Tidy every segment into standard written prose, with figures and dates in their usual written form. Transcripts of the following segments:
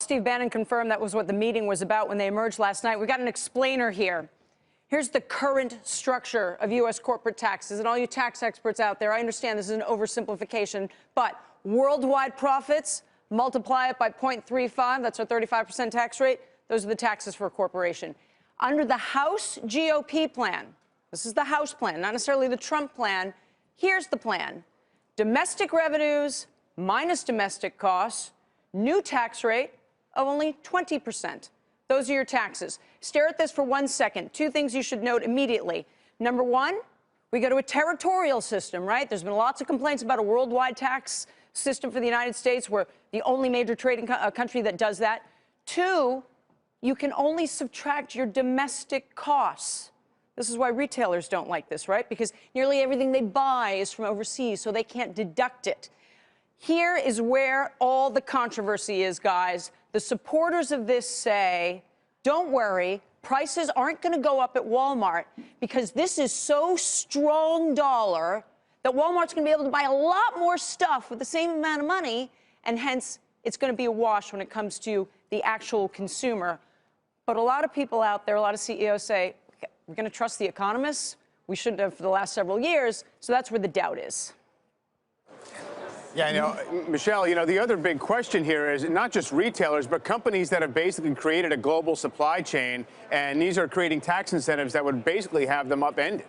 Steve Bannon confirmed that was what the meeting was about when they emerged last night. We got an explainer here. Here's the current structure of U.S. corporate taxes. And all you tax experts out there, I understand this is an oversimplification, but worldwide profits, multiply it by 0.35, that's our 35% tax rate. Those are the taxes for a corporation. Under the House GOP plan, this is the House plan, not necessarily the Trump plan, here's the plan. Domestic revenues minus domestic costs, new tax rate of only 20%. Those are your taxes. Stare at this for 1 second. Two things you should note immediately. Number one, we go to a territorial system, right? There's been lots of complaints about a worldwide tax system for the United States. We're the only major trading country that does that. Two, you can only subtract your domestic costs. This is why retailers don't like this, right? Because nearly everything they buy is from overseas, so they can't deduct it. Here is where all the controversy is, guys. The supporters of this say, don't worry, prices aren't going to go up at Walmart because this is so strong dollar that Walmart's going to be able to buy a lot more stuff with the same amount of money, and hence it's going to be a wash when it comes to the actual consumer. But a lot of people out there, a lot of CEOs say, okay, we're going to trust the economists. We shouldn't have for the last several years. So that's where the doubt is. Yeah, Michelle, the other big question here is not just retailers, but companies that have basically created a global supply chain, and these are creating tax incentives that would basically have them upended.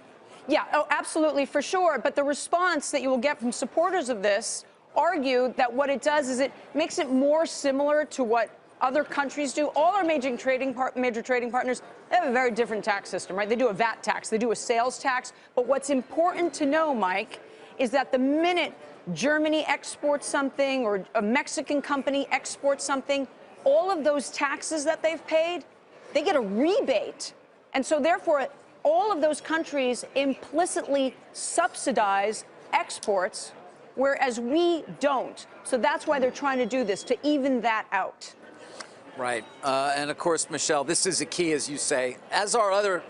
Yeah, oh, absolutely, for sure. But the response that you will get from supporters of this argue that what it does is it makes it more similar to what other countries do. All our major trading partners, they have a very different tax system, right? They do a VAT tax, they do a sales tax. But what's important to know, Mike, is that the minute Germany exports something or a Mexican company exports something, all of those taxes that they've paid, they get a rebate. And so therefore, all of those countries implicitly subsidize exports, whereas we don't. So that's why they're trying to do this, to even that out. Right. And of course, Michelle, this is a key, as you say, as are other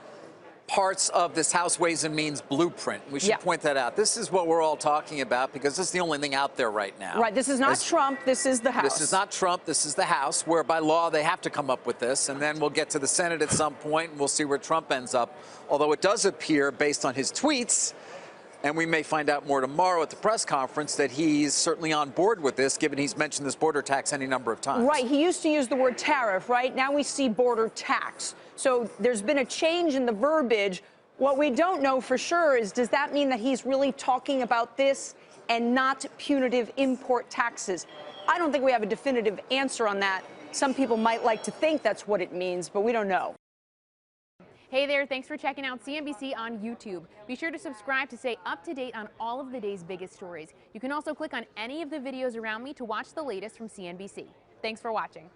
parts of this House Ways and Means blueprint. We should point that out. This is what we're all talking about because this is the only thing out there right now. Right. This is not Trump. This is the House. This is not Trump. This is the House, where by law they have to come up with this. And then we'll get to the Senate at some point and we'll see where Trump ends up. Although it does appear, based on his tweets, and we may find out more tomorrow at the press conference, that he's certainly on board with this, given he's mentioned this border tax any number of times. Right. He used to use the word tariff, right? Now we see border tax. So there's been a change in the verbiage. What we don't know for sure is, does that mean that he's really talking about this and not punitive import taxes? I don't think we have a definitive answer on that. Some people might like to think that's what it means, but we don't know. Hey there, thanks for checking out CNBC on YouTube. Be sure to subscribe to stay up to date on all of the day's biggest stories. You can also click on any of the videos around me to watch the latest from CNBC. Thanks for watching.